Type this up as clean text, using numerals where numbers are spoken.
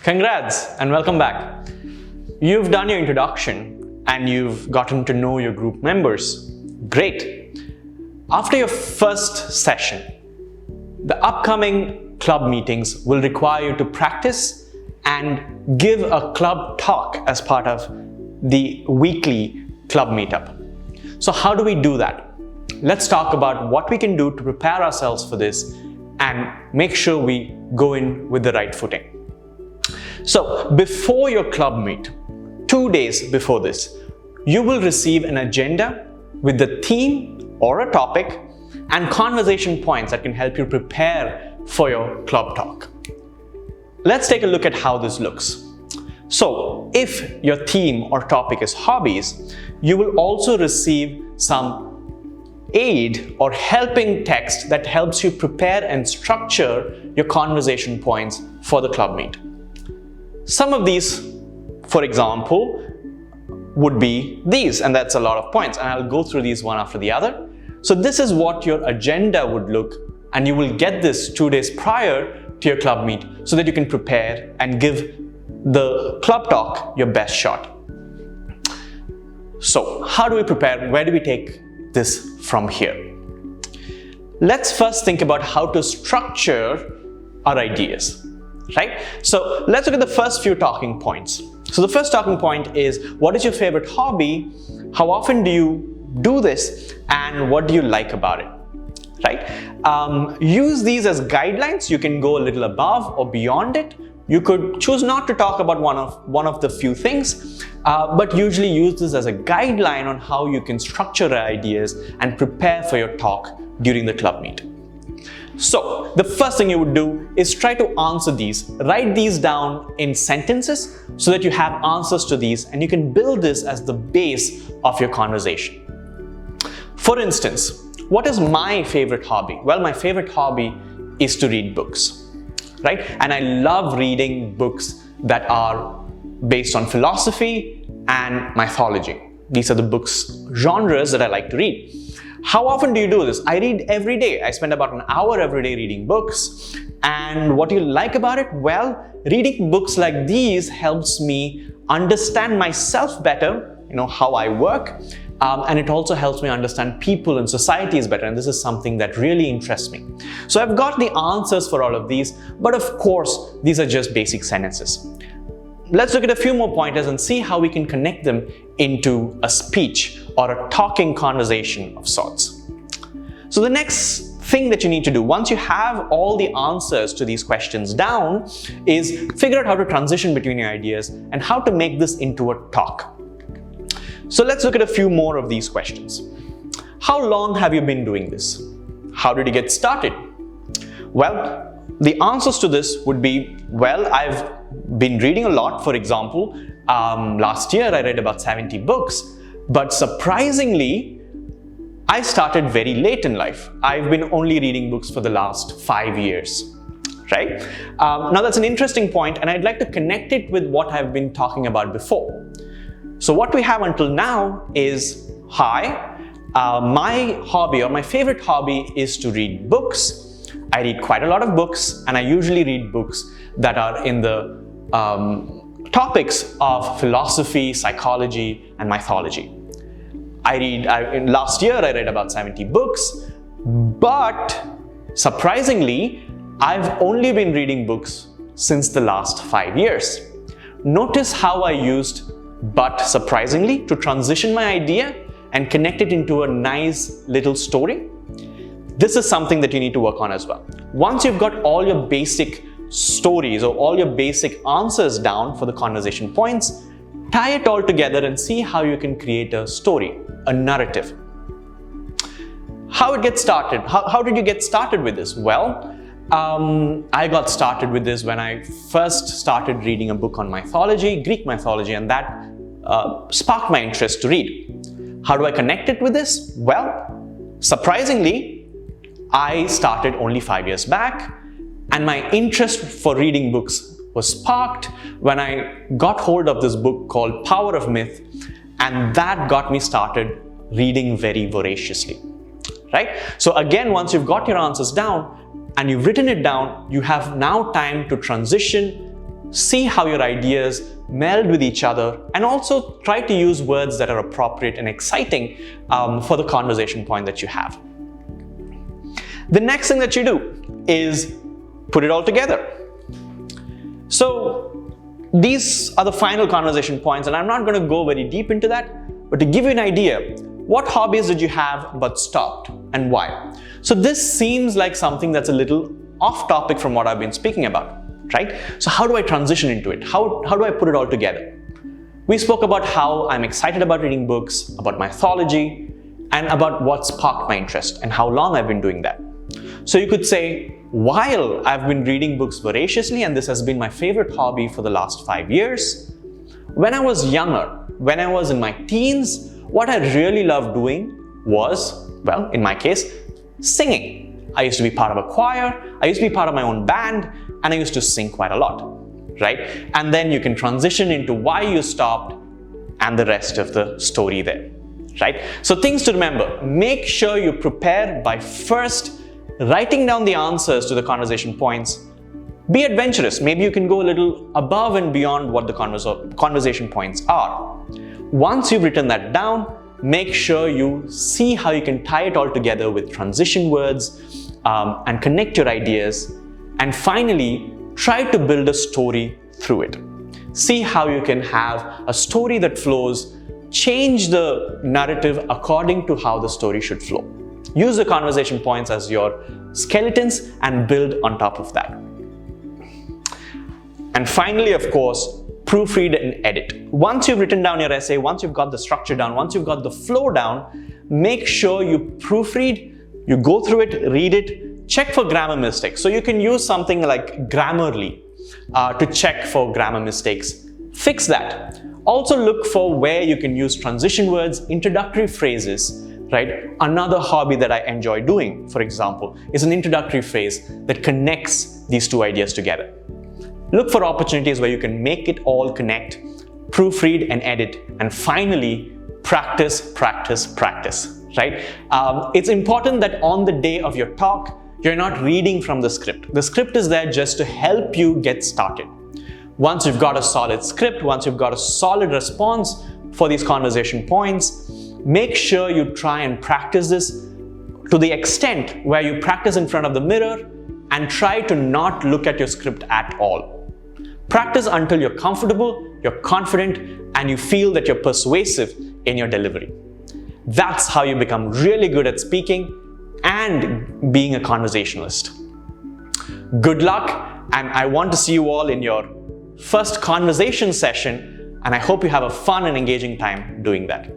Congrats and welcome back. You've done your introduction and you've gotten to know your group members. Great. After your first session, the upcoming club meetings will require you to practice and give a club talk as part of the weekly club meetup. So how do we do that? Let's talk about what we can do to prepare ourselves for this and make sure we go in with the right footing. So before your club meet, 2 days before this, you will receive an agenda with the theme or a topic and conversation points that can help you prepare for your club talk. Let's take a look at how this looks. So if your theme or topic is hobbies, you will also receive some aid or helping text that helps you prepare and structure your conversation points for the club meet. Some of these, for example, would be these, and that's a lot of points, and I'll go through these one after the other. So this is what your agenda would look, and you will get this 2 days prior to your club meet so that you can prepare and give the club talk your best shot. So how do we prepare? Where do we take this from here? Let's first think about how to structure our ideas. Right? So let's look at the first few talking points. So the first talking point is, what is your favorite hobby? How often do you do this? And what do you like about it? Right? Use these as guidelines. You can go a little above or beyond it. You could choose not to talk about one of the few things, but usually use this as a guideline on how you can structure your ideas and prepare for your talk during the club meet. So the first thing you would do is try to answer these. Write these down in sentences so that you have answers to these and you can build this as the base of your conversation. For instance, what is my favorite hobby? Well, my favorite hobby is to read books, right? And I love reading books that are based on philosophy and mythology. These are the books genres that I like to read. How often do you do this? I read every day. I spend about an hour every day reading books. And what do you like about it? Well, reading books like these helps me understand myself better, how I work. And it also helps me understand people and societies better. And this is something that really interests me. So I've got the answers for all of these, but of course, these are just basic sentences. Let's look at a few more pointers and see how we can connect them into a speech or a talking conversation of sorts. So the next thing that you need to do, once you have all the answers to these questions down, is figure out how to transition between your ideas and how to make this into a talk. So let's look at a few more of these questions. How long have you been doing this? How did you get started? Well, the answers to this would be, well, I've been reading a lot. For example, last year I read about 70 books, but surprisingly, I started very late in life. I've been only reading books for the last 5 years, right? Now that's an interesting point, and I'd like to connect it with what I've been talking about before. So what we have until now is, my hobby or my favorite hobby is to read books. I read quite a lot of books, and I usually read books that are in the topics of philosophy, psychology, and mythology. Last year I read about 70 books, but surprisingly, I've only been reading books since the last 5 years. Notice how I used "but surprisingly" to transition my idea and connect it into a nice little story. This is something that you need to work on as well. Once you've got all your basic stories or all your basic answers down for the conversation points, tie it all together and see how you can create a story, a narrative. How it gets started? How did you get started with this? Well, I got started with this when I first started reading a book on mythology, Greek mythology, and that sparked my interest to read. How do I connect it with this? Well, surprisingly, I started only 5 years back, and my interest for reading books was sparked when I got hold of this book called Power of Myth, and that got me started reading very voraciously, right? So again, once you've got your answers down and you've written it down, you have now time to transition see how your ideas meld with each other, and also try to use words that are appropriate and exciting for the conversation point that you have. The next thing that you do is put it all together. So these are the final conversation points, and I'm not going to go very deep into that, but to give you an idea, what hobbies did you have but stopped, and why? So this seems like something that's a little off topic from what I've been speaking about, right? So how do I transition into it? How do I put it all together? We spoke about how I'm excited about reading books, about mythology, and about what sparked my interest and how long I've been doing that. So you could say, while I've been reading books voraciously, and this has been my favorite hobby for the last 5 years, when I was younger, when I was in my teens, what I really loved doing was, well, in my case, singing. I used to be part of a choir, I used to be part of my own band, and I used to sing quite a lot, right? And then you can transition into why you stopped and the rest of the story there, right? So things to remember, make sure you prepare by first writing down the answers to the conversation points. Be adventurous. Maybe you can go a little above and beyond what the conversation points are. Once you've written that down, make sure you see how you can tie it all together with transition words and connect your ideas. And finally, try to build a story through it. See how you can have a story that flows, change the narrative according to how the story should flow. Use the conversation points as your skeletons and build on top of that. And finally, of course, proofread and edit. Once you've written down your essay, once you've got the structure down, once you've got the flow down, make sure you proofread, you go through it, read it, check for grammar mistakes. So you can use something like Grammarly to check for grammar mistakes. Fix that. Also look for where you can use transition words, introductory phrases, right? Another hobby that I enjoy doing, for example, is an introductory phrase that connects these two ideas together. Look for opportunities where you can make it all connect, proofread and edit, and finally, practice, practice, practice, right? It's important that on the day of your talk, you're not reading from the script. The script is there just to help you get started. Once you've got a solid script, once you've got a solid response for these conversation points, make sure you try and practice this to the extent where you practice in front of the mirror and try to not look at your script at all. Practice until you're comfortable, you're confident, and you feel that you're persuasive in your delivery. That's how you become really good at speaking and being a conversationalist. Good luck, and I want to see you all in your first conversation session, and I hope you have a fun and engaging time doing that.